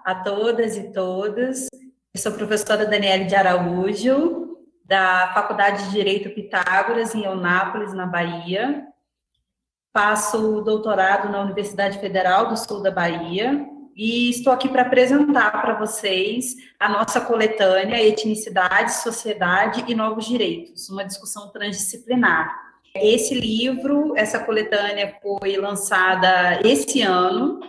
a todas e todos. Eu sou a professora Daniele de Araújo, da Faculdade de Direito Pitágoras, em Eunápolis, na Bahia. Faço doutorado na Universidade Federal do Sul da Bahia e estou aqui para apresentar para vocês a nossa coletânea Etnicidade, Sociedade e Novos Direitos, uma discussão transdisciplinar. Esse livro, essa coletânea foi lançada esse ano,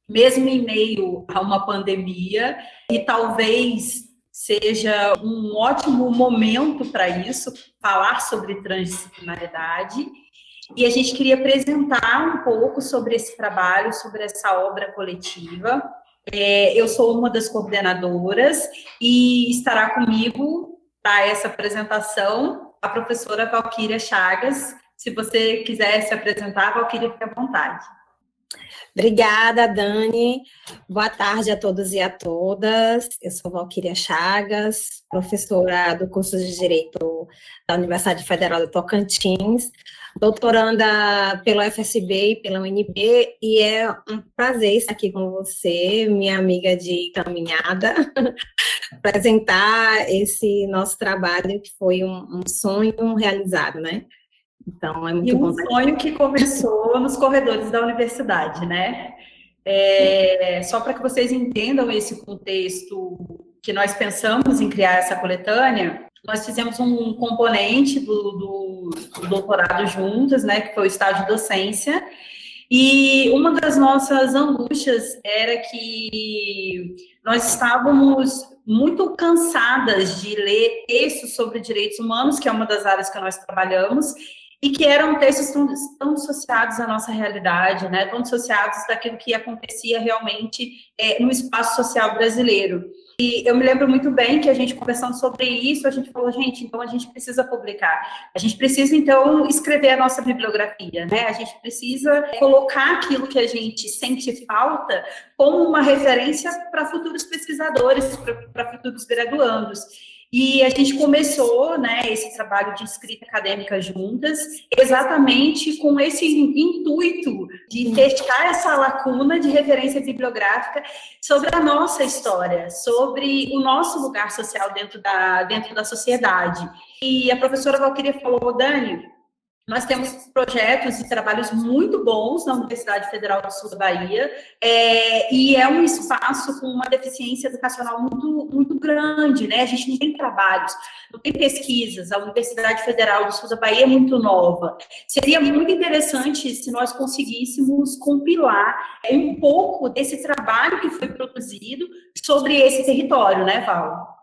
mesmo em meio a uma pandemia, e talvez seja um ótimo momento para isso, falar sobre transdisciplinaridade. E a gente queria apresentar um pouco sobre esse trabalho, sobre essa obra coletiva. Eu sou uma das coordenadoras e estará comigo para essa apresentação a professora Valquíria Chagas. Se você quiser se apresentar, Valquíria, fique à vontade. Obrigada, Dani. Boa tarde a todos e a todas. Eu sou Valquíria Chagas, professora do curso de Direito da Universidade Federal do Tocantins, doutoranda pelo FSB e pela UNB, e é um prazer estar aqui com você, minha amiga de caminhada, apresentar esse nosso trabalho, que foi um sonho realizado, né? Então, é muito bom. Sonho que começou nos corredores da universidade, né? Só para que vocês entendam esse contexto que nós pensamos em criar essa coletânea, nós fizemos um componente do doutorado juntas, né, que foi o estágio de docência, e uma das nossas angústias era que nós estávamos muito cansadas de ler textos sobre direitos humanos, que é uma das áreas que nós trabalhamos, e que eram textos tão dissociados à nossa realidade, né, tão dissociados daquilo que acontecia realmente no espaço social brasileiro. E eu me lembro muito bem que a gente, conversando sobre isso, a gente falou, gente, então a gente precisa publicar. A gente precisa, então, escrever a nossa bibliografia, né? A gente precisa colocar aquilo que a gente sente falta como uma referência para futuros pesquisadores, para futuros graduandos. E a gente começou, né, esse trabalho de escrita acadêmica juntas, exatamente com esse intuito de fechar essa lacuna de referência bibliográfica sobre a nossa história, sobre o nosso lugar social dentro da sociedade. E a professora Valquíria falou, Dani, nós temos projetos e trabalhos muito bons na Universidade Federal do Sul da Bahia, e é um espaço com uma deficiência educacional muito, muito grande, né? A gente não tem trabalhos, não tem pesquisas, a Universidade Federal do Sul da Bahia é muito nova. Seria muito interessante se nós conseguíssemos compilar um pouco desse trabalho que foi produzido sobre esse território, né, Val?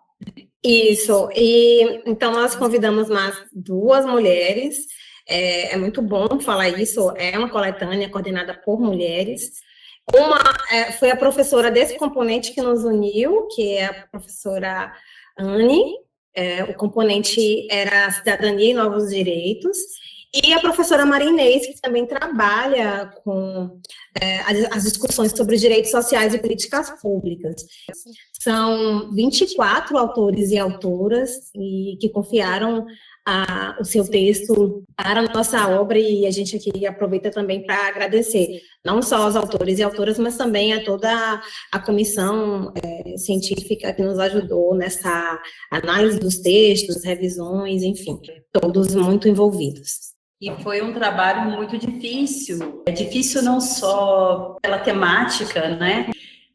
Isso, e então nós convidamos mais duas mulheres. É muito bom falar isso, é uma coletânea coordenada por mulheres. Uma foi a professora desse componente que nos uniu, que é a professora Anne, o componente era Cidadania e Novos Direitos, e a professora Maria Inês, que também trabalha com as discussões sobre direitos sociais e políticas públicas. São 24 autores e autoras que confiaram o seu texto para a nossa obra, e a gente aqui aproveita também para agradecer, não só aos autores e autoras, mas também a toda a comissão científica que nos ajudou nessa análise dos textos, revisões, enfim, todos muito envolvidos. E foi um trabalho muito difícil. É difícil não só pela temática, né?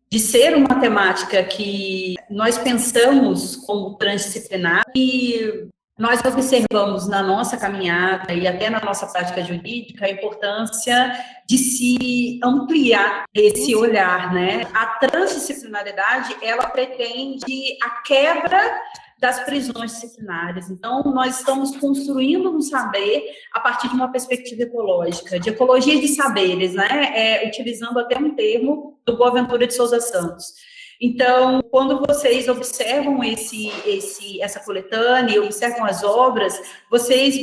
De ser uma temática que nós pensamos como transdisciplinar, e nós observamos na nossa caminhada e até na nossa prática jurídica a importância de se ampliar esse olhar, né? A transdisciplinaridade, ela pretende a quebra das prisões disciplinares. Então, nós estamos construindo um saber a partir de uma perspectiva ecológica, de ecologia de saberes, né? Utilizando até um termo do Boaventura de Souza Santos. Então, quando vocês observam essa coletânea, observam as obras, vocês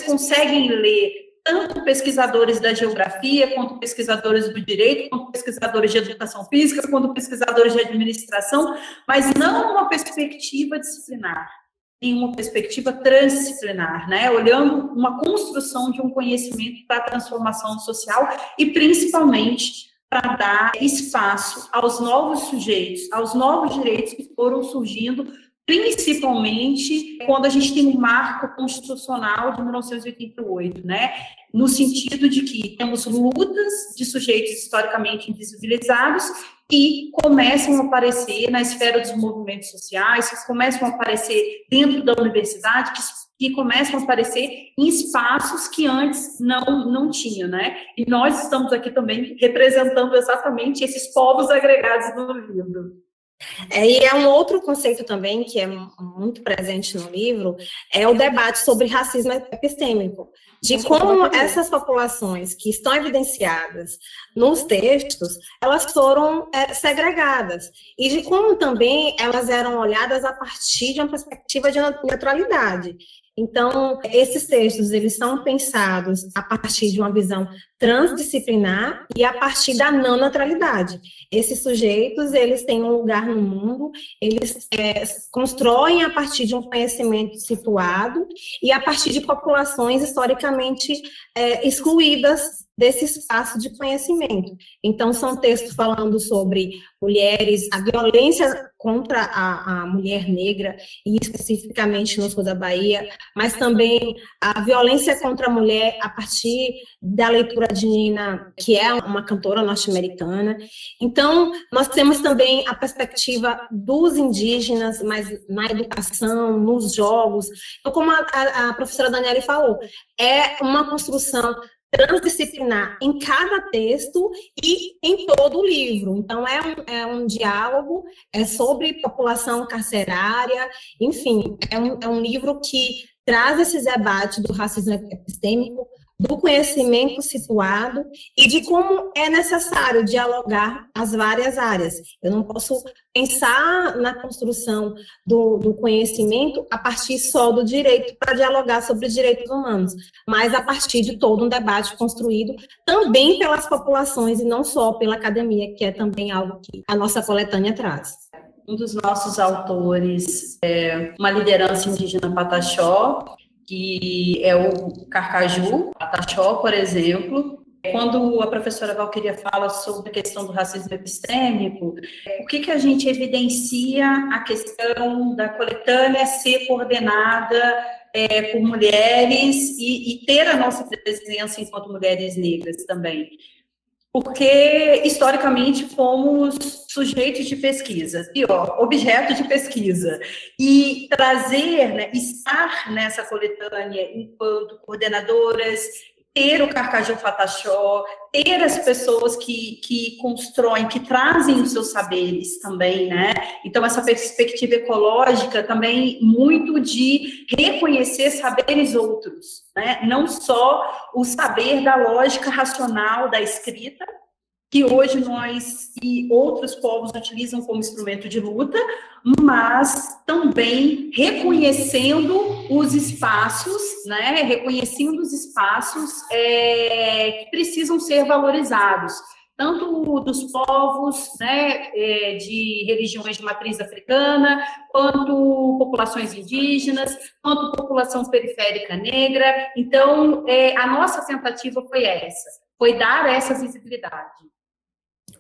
conseguem ler tanto pesquisadores da geografia, quanto pesquisadores do direito, quanto pesquisadores de educação física, quanto pesquisadores de administração, mas não uma perspectiva disciplinar, em uma perspectiva transdisciplinar, né? Olhando uma construção de um conhecimento para a transformação social e, principalmente, para dar espaço aos novos sujeitos, aos novos direitos que foram surgindo, principalmente quando a gente tem um marco constitucional de 1988, né? No sentido de que temos lutas de sujeitos historicamente invisibilizados que começam a aparecer na esfera dos movimentos sociais, que começam a aparecer dentro da universidade, que começam a aparecer em espaços que antes não tinham, né? E nós estamos aqui também representando exatamente esses povos agregados no livro. E é um outro conceito também que é muito presente no livro, é o debate sobre racismo epistêmico, de como essas populações que estão evidenciadas nos textos, elas foram segregadas, e de como também elas eram olhadas a partir de uma perspectiva de neutralidade. Então, esses textos, eles são pensados a partir de uma visão transdisciplinar e a partir da não neutralidade. Esses sujeitos, eles têm um lugar no mundo, eles constroem a partir de um conhecimento situado e a partir de populações historicamente excluídas desse espaço de conhecimento. Então, são textos falando sobre mulheres, a violência contra a mulher negra, e especificamente no sul da Bahia, mas também a violência contra a mulher a partir da leitura de Nina, que é uma cantora norte-americana. Então, nós temos também a perspectiva dos indígenas, mas na educação, nos jogos. Então, como a professora Daniele falou, é uma construção transdisciplinar em cada texto e em todo o livro. Então, é um diálogo sobre população carcerária, enfim, é um livro que traz esse debate do racismo epistêmico, do conhecimento situado e de como é necessário dialogar as várias áreas. Eu não posso pensar na construção do conhecimento a partir só do direito para dialogar sobre os direitos humanos, mas a partir de todo um debate construído também pelas populações e não só pela academia, que é também algo que a nossa coletânea traz. Um dos nossos autores é uma liderança indígena Pataxó, que é o Carcaju, Pataxó, por exemplo. Quando a professora Valquíria fala sobre a questão do racismo epistêmico, o que a gente evidencia a questão da coletânea ser coordenada por mulheres e ter a nossa presença enquanto mulheres negras também? Porque, historicamente, fomos sujeitos de pesquisa, pior, objeto de pesquisa. E trazer, né, estar nessa coletânea enquanto coordenadoras, ter o Carcaju Pataxó, ter as pessoas que constroem, que trazem os seus saberes também, né? Então, essa perspectiva ecológica também muito de reconhecer saberes outros, né? Não só o saber da lógica racional da escrita, que hoje nós e outros povos utilizam como instrumento de luta, mas também reconhecendo os espaços, né, reconhecendo os espaços que precisam ser valorizados, tanto dos povos, né, de religiões de matriz africana, quanto populações indígenas, quanto população periférica negra. Então, a nossa tentativa foi essa, foi dar essa visibilidade.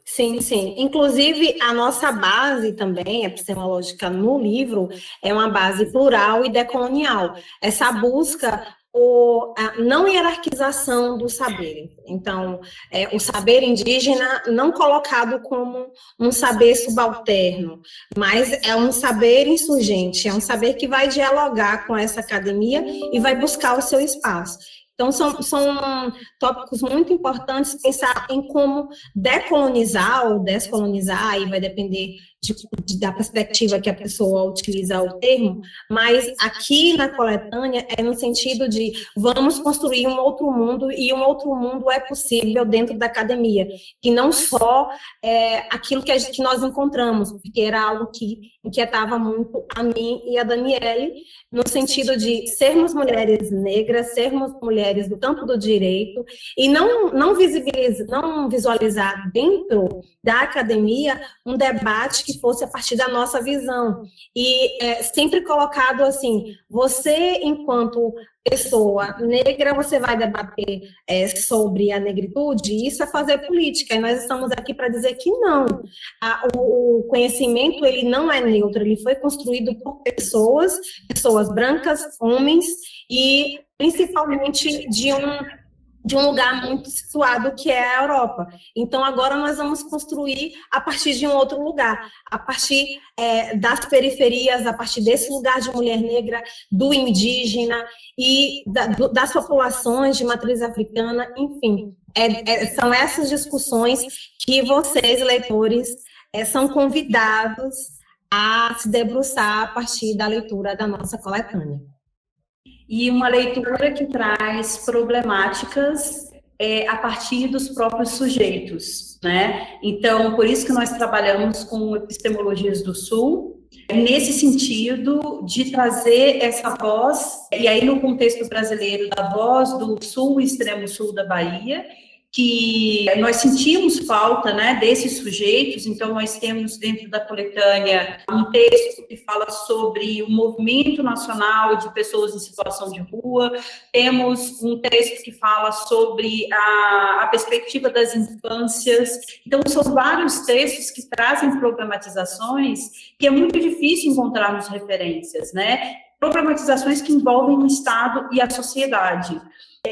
Sim, sim. Inclusive, a nossa base também, epistemológica no livro, é uma base plural e decolonial. Essa busca por não hierarquização do saber. Então, o saber indígena não colocado como um saber subalterno, mas é um saber insurgente, é um saber que vai dialogar com essa academia e vai buscar o seu espaço. Então, são tópicos muito importantes pensar em como decolonizar ou descolonizar, aí vai depender da perspectiva que a pessoa utiliza o termo, mas aqui na coletânea é no sentido de vamos construir um outro mundo, e um outro mundo é possível dentro da academia, e não só aquilo que nós encontramos, porque era algo que inquietava muito a mim e a Daniele, no sentido de sermos mulheres negras, sermos mulheres do campo do direito, e não visualizar dentro da academia um debate que realmente fosse a partir da nossa visão. E sempre colocado assim, você, enquanto pessoa negra, você vai debater sobre a negritude, isso é fazer política, e nós estamos aqui para dizer que não. O conhecimento, ele não é neutro, ele foi construído por pessoas brancas, homens, e principalmente de um lugar muito situado, que é a Europa. Então, agora nós vamos construir a partir de um outro lugar, a partir das periferias, a partir desse lugar de mulher negra, do indígena e das populações de matriz africana, enfim. São essas discussões que vocês, leitores, são convidados a se debruçar a partir da leitura da nossa coletânea. E uma leitura que traz problemáticas a partir dos próprios sujeitos, né? Então, por isso que nós trabalhamos com epistemologias do Sul, nesse sentido de trazer essa voz, e aí no contexto brasileiro, da voz do Sul, extremo sul da Bahia, que nós sentimos falta, né, desses sujeitos. Então nós temos dentro da coletânea um texto que fala sobre o movimento nacional de pessoas em situação de rua, temos um texto que fala sobre a perspectiva das infâncias. Então são vários textos que trazem problematizações que é muito difícil encontrarmos referências, né, problematizações que envolvem o Estado e a sociedade.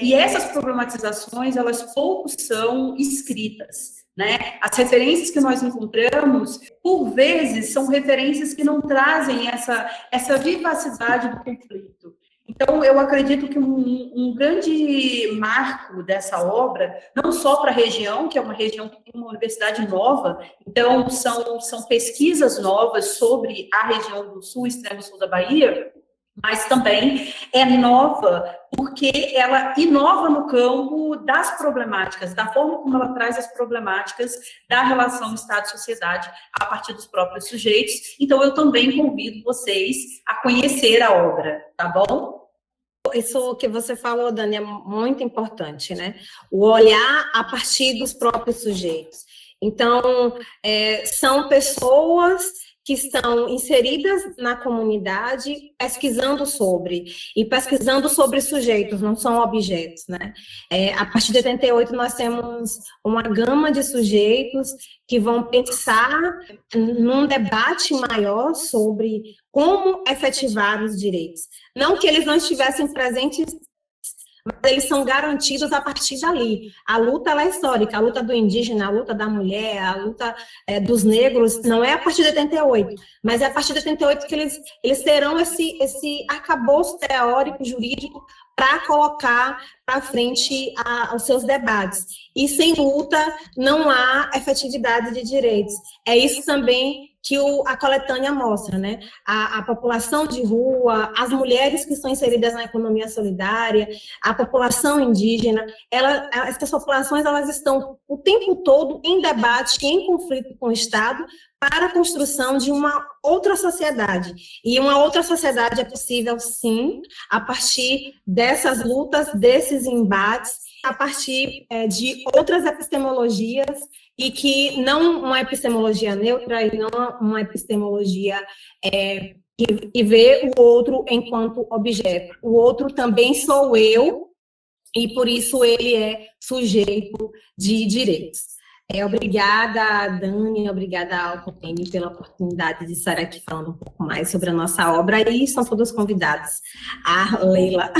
E essas problematizações, elas pouco são escritas, né? As referências que nós encontramos, por vezes, são referências que não trazem essa vivacidade do conflito. Então, eu acredito que um grande marco dessa obra, não só para a região, que é uma região que tem uma universidade nova, então são pesquisas novas sobre a região do sul, extremo sul da Bahia, mas também é nova porque ela inova no campo das problemáticas, da forma como ela traz as problemáticas da relação Estado-sociedade a partir dos próprios sujeitos. Então, eu também convido vocês a conhecer a obra, tá bom? Isso que você falou, Dani, é muito importante, né? O olhar a partir dos próprios sujeitos. Então, são pessoas que estão inseridas na comunidade, pesquisando sobre sujeitos, não são objetos, né? A partir de 88, nós temos uma gama de sujeitos que vão pensar num debate maior sobre como efetivar os direitos. Não que eles não estivessem presentes, mas eles são garantidos a partir dali. A luta, ela é histórica, a luta do indígena, a luta da mulher, a luta dos negros, não é a partir de 88, mas é a partir de 88 que eles terão esse arcabouço teórico, jurídico, para colocar para frente aos seus debates. E sem luta não há efetividade de direitos. É isso também que a coletânea mostra, né? A população de rua, as mulheres que estão inseridas na economia solidária, a população indígena, essas populações, elas estão o tempo todo em debate, em conflito com o Estado, para a construção de uma outra sociedade. E uma outra sociedade é possível, sim, a partir dessas lutas, desses embates, a partir de outras epistemologias, e que não uma epistemologia neutra, e não uma epistemologia que vê o outro enquanto objeto. O outro também sou eu, e por isso ele é sujeito de direitos. Obrigada, Dani, obrigada, Alcotene, pela oportunidade de estar aqui falando um pouco mais sobre a nossa obra, e são todos convidados. A Leila.